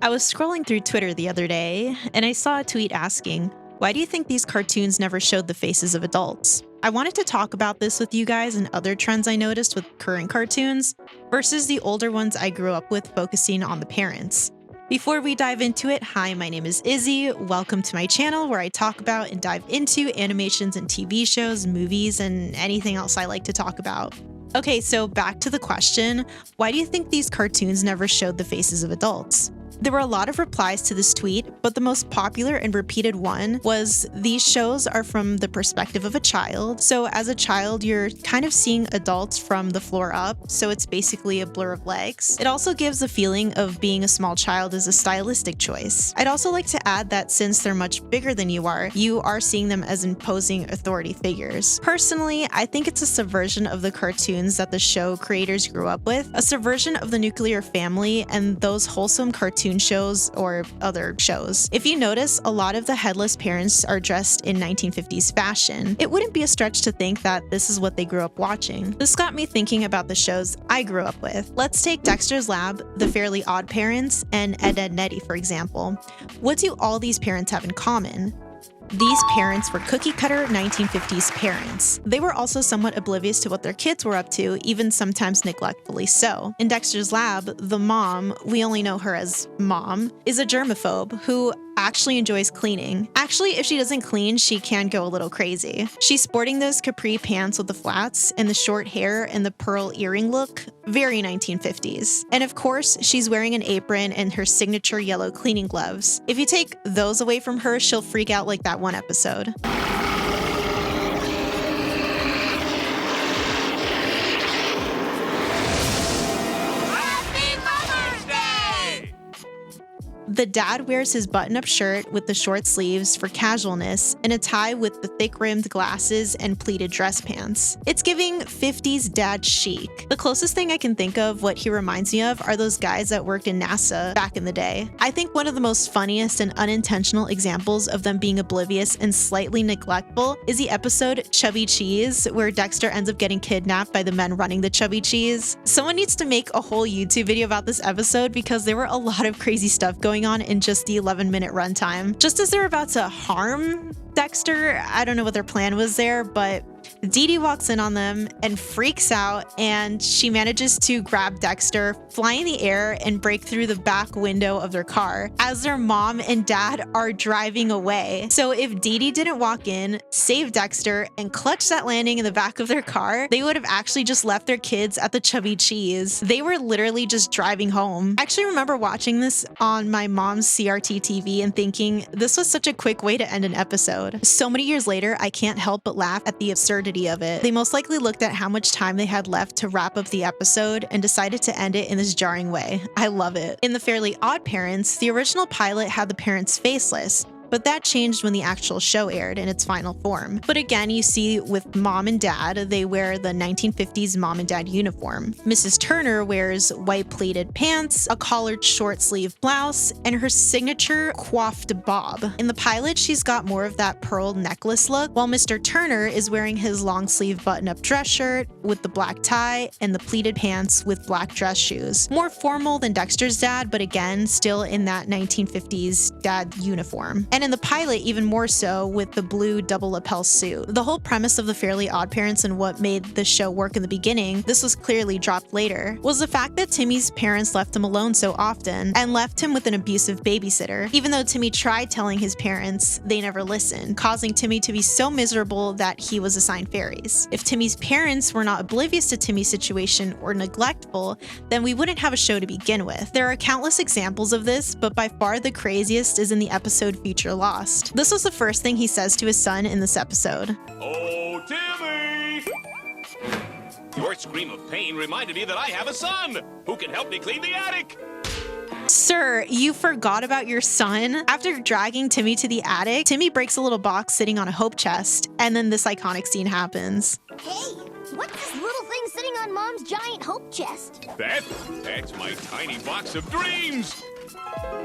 I was scrolling through Twitter the other day, and I saw a tweet asking, why do you think these cartoons never showed the faces of adults? I wanted to talk about this with you guys and other trends I noticed with current cartoons versus the older ones I grew up with focusing on the parents. Before we dive into it, hi, my name is Izzy. Welcome to my channel where I talk about and dive into animations and TV shows, movies, and anything else I like to talk about. Okay, so back to the question, why do you think these cartoons never showed the faces of adults? There were a lot of replies to this tweet, but the most popular and repeated one was, these shows are from the perspective of a child. So as a child, you're kind of seeing adults from the floor up, so it's basically a blur of legs. It also gives a feeling of being a small child as a stylistic choice. I'd also like to add that since they're much bigger than you are seeing them as imposing authority figures. Personally, I think it's a subversion of the cartoons that the show creators grew up with, a subversion of the nuclear family and those wholesome cartoon shows or other shows. If you notice, a lot of the headless parents are dressed in 1950s fashion. It wouldn't be a stretch to think that this is what they grew up watching. This got me thinking about the shows I grew up with. Let's take Dexter's Lab, The Fairly Odd Parents, and Ed, Edd n Eddy, for example. What do all these parents have in common? These parents were cookie-cutter 1950s parents. They were also somewhat oblivious to what their kids were up to, even sometimes neglectfully so. In Dexter's Lab, the mom, we only know her as Mom, is a germaphobe who actually enjoys cleaning. Actually, if she doesn't clean, she can go a little crazy. She's sporting those capri pants with the flats and the short hair and the pearl earring look, very 1950s. And of course, she's wearing an apron and her signature yellow cleaning gloves. If you take those away from her, she'll freak out like that one episode. The dad wears his button-up shirt with the short sleeves for casualness and a tie with the thick-rimmed glasses and pleated dress pants. It's giving 50s dad chic. The closest thing I can think of what he reminds me of are those guys that worked in NASA back in the day. I think one of the most funniest and unintentional examples of them being oblivious and slightly neglectful is the episode Chubby Cheese, where Dexter ends up getting kidnapped by the men running the Chubby Cheese. Someone needs to make a whole YouTube video about this episode because there were a lot of crazy stuff going on in just the 11-minute runtime. Just as they're about to harm Dexter, I don't know what their plan was there, but Dee Dee walks in on them and freaks out, and she manages to grab Dexter, fly in the air, and break through the back window of their car as their mom and dad are driving away. So if Dee Dee didn't walk in, save Dexter, and clutch that landing in the back of their car, they would have actually just left their kids at the Chubby Cheese. They were literally just driving home. I actually remember watching this on my mom's CRT TV and thinking, this was such a quick way to end an episode. So many years later, I can't help but laugh at the absurdity of it. They most likely looked at how much time they had left to wrap up the episode and decided to end it in this jarring way. I love it. In The Fairly Odd Parents, the original pilot had the parents faceless, but that changed when the actual show aired in its final form. But again, you see with mom and dad, they wear the 1950s mom and dad uniform. Mrs. Turner wears white pleated pants, a collared short sleeve blouse, and her signature coiffed bob. In the pilot, she's got more of that pearl necklace look, while Mr. Turner is wearing his long sleeve button-up dress shirt with the black tie and the pleated pants with black dress shoes. More formal than Dexter's dad, but again, still in that 1950s dad uniform. And in the pilot, even more so with the blue double lapel suit. The whole premise of The Fairly Odd Parents and what made the show work in the beginning, this was clearly dropped later, was the fact that Timmy's parents left him alone so often and left him with an abusive babysitter. Even though Timmy tried telling his parents, they never listened, causing Timmy to be so miserable that he was assigned fairies. If Timmy's parents were not oblivious to Timmy's situation or neglectful, then we wouldn't have a show to begin with. There are countless examples of this, but by far the craziest is in the episode Future Lost. This was the first thing he says to his son in this episode. Oh, Timmy! Your scream of pain reminded me that I have a son who can help me clean the attic. Sir, you forgot about your son? After dragging Timmy to the attic, Timmy breaks a little box sitting on a hope chest, and then this iconic scene happens. Hey, what's this little thing sitting on Mom's giant hope chest? That's my tiny box of dreams.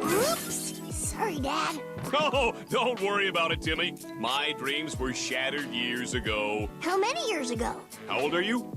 Oops. Sorry, Dad. Oh, don't worry about it, Timmy. My dreams were shattered years ago. How many years ago? How old are you?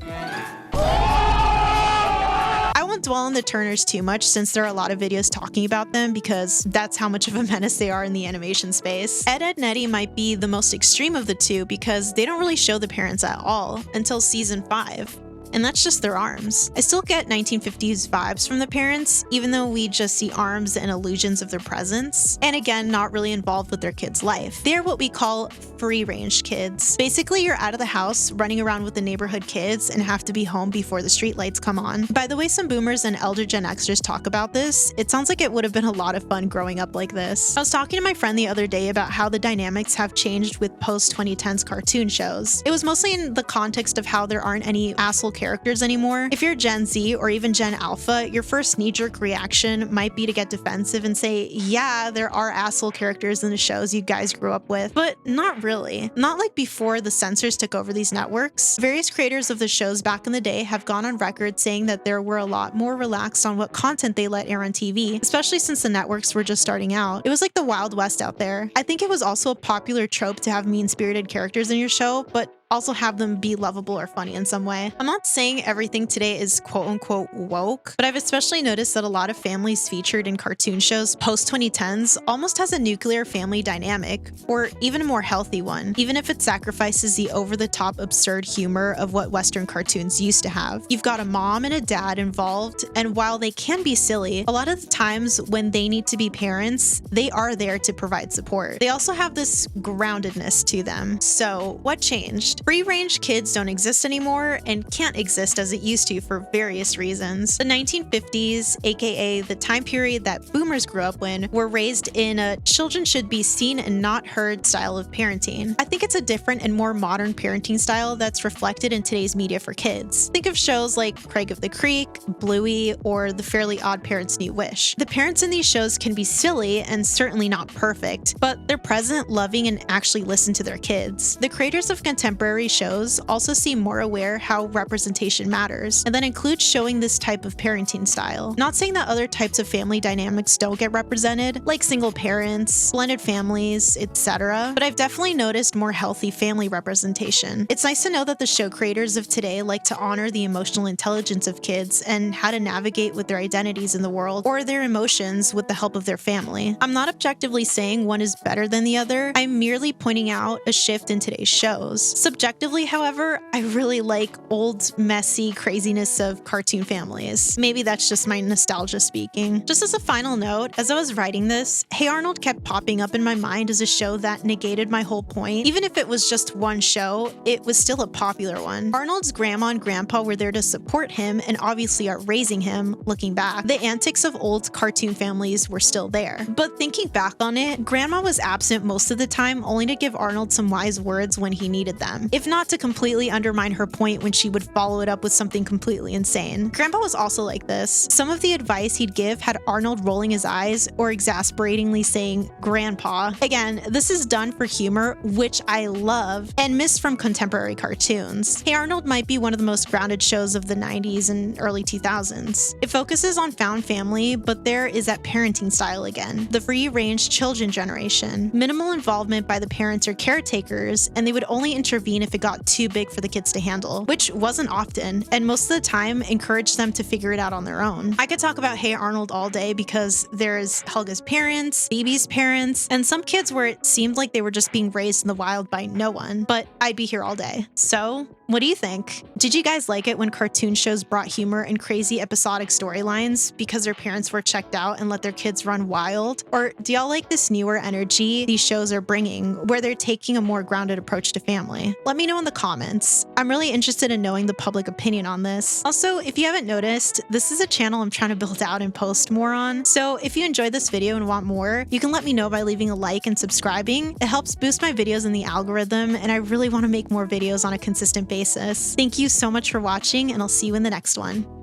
I won't dwell on the Turners too much since there are a lot of videos talking about them because that's how much of a menace they are in the animation space. Ed, Edd, and Eddy might be the most extreme of the two because they don't really show the parents at all until season 5. And that's just their arms. I still get 1950s vibes from the parents, even though we just see arms and illusions of their presence, and again, not really involved with their kids' life. They're what we call free-range kids. Basically, you're out of the house, running around with the neighborhood kids, and have to be home before the street lights come on. By the way some boomers and elder Gen Xers talk about this, it sounds like it would have been a lot of fun growing up like this. I was talking to my friend the other day about how the dynamics have changed with post-2010s cartoon shows. It was mostly in the context of how there aren't any asshole characters anymore. If you're Gen Z or even Gen Alpha, your first knee-jerk reaction might be to get defensive and say, yeah, there are asshole characters in the shows you guys grew up with, but not really. Not like before the censors took over these networks. Various creators of the shows back in the day have gone on record saying that there were a lot more relaxed on what content they let air on TV, especially since the networks were just starting out. It was like the Wild West out there. I think it was also a popular trope to have mean-spirited characters in your show, but also have them be lovable or funny in some way. I'm not saying everything today is quote-unquote woke, but I've especially noticed that a lot of families featured in cartoon shows post-2010s almost has a nuclear family dynamic, or even a more healthy one, even if it sacrifices the over-the-top absurd humor of what Western cartoons used to have. You've got a mom and a dad involved, and while they can be silly, a lot of the times when they need to be parents, they are there to provide support. They also have this groundedness to them. So what changed? Free-range kids don't exist anymore and can't exist as it used to for various reasons. The 1950s, aka the time period that boomers grew up in, were raised in a children should be seen and not heard style of parenting. I think it's a different and more modern parenting style that's reflected in today's media for kids. Think of shows like Craig of the Creek, Bluey, or The Fairly Odd Parents' New Wish. The parents in these shows can be silly and certainly not perfect, but they're present, loving, and actually listen to their kids. The creators of contemporary shows also seem more aware how representation matters, and that includes showing this type of parenting style. Not saying that other types of family dynamics don't get represented, like single parents, blended families, etc., but I've definitely noticed more healthy family representation. It's nice to know that the show creators of today like to honor the emotional intelligence of kids and how to navigate with their identities in the world or their emotions with the help of their family. I'm not objectively saying one is better than the other, I'm merely pointing out a shift in today's shows. Subjectively, however, I really like old, messy craziness of cartoon families. Maybe that's just my nostalgia speaking. Just as a final note, as I was writing this, Hey Arnold kept popping up in my mind as a show that negated my whole point. Even if it was just one show, it was still a popular one. Arnold's grandma and grandpa were there to support him and obviously are raising him. Looking back, the antics of old cartoon families were still there. But thinking back on it, grandma was absent most of the time only to give Arnold some wise words when he needed them, if not to completely undermine her point when she would follow it up with something completely insane. Grandpa was also like this. Some of the advice he'd give had Arnold rolling his eyes or exasperatingly saying, "Grandpa." Again, this is done for humor, which I love, and missed from contemporary cartoons. Hey Arnold might be one of the most grounded shows of the 90s and early 2000s. It focuses on found family, but there is that parenting style again, the free-range children generation. Minimal involvement by the parents or caretakers, and they would only intervene if it got too big for the kids to handle, which wasn't often, and most of the time encouraged them to figure it out on their own. I could talk about Hey Arnold all day because there's Helga's parents, Phoebe's parents, and some kids where it seemed like they were just being raised in the wild by no one, but I'd be here all day. So, what do you think? Did you guys like it when cartoon shows brought humor and crazy episodic storylines because their parents were checked out and let their kids run wild? Or do y'all like this newer energy these shows are bringing where they're taking a more grounded approach to family? Let me know in the comments. I'm really interested in knowing the public opinion on this. Also, if you haven't noticed, this is a channel I'm trying to build out and post more on. So if you enjoyed this video and want more, you can let me know by leaving a like and subscribing. It helps boost my videos in the algorithm, and I really want to make more videos on a consistent basis. Thank you so much for watching, and I'll see you in the next one.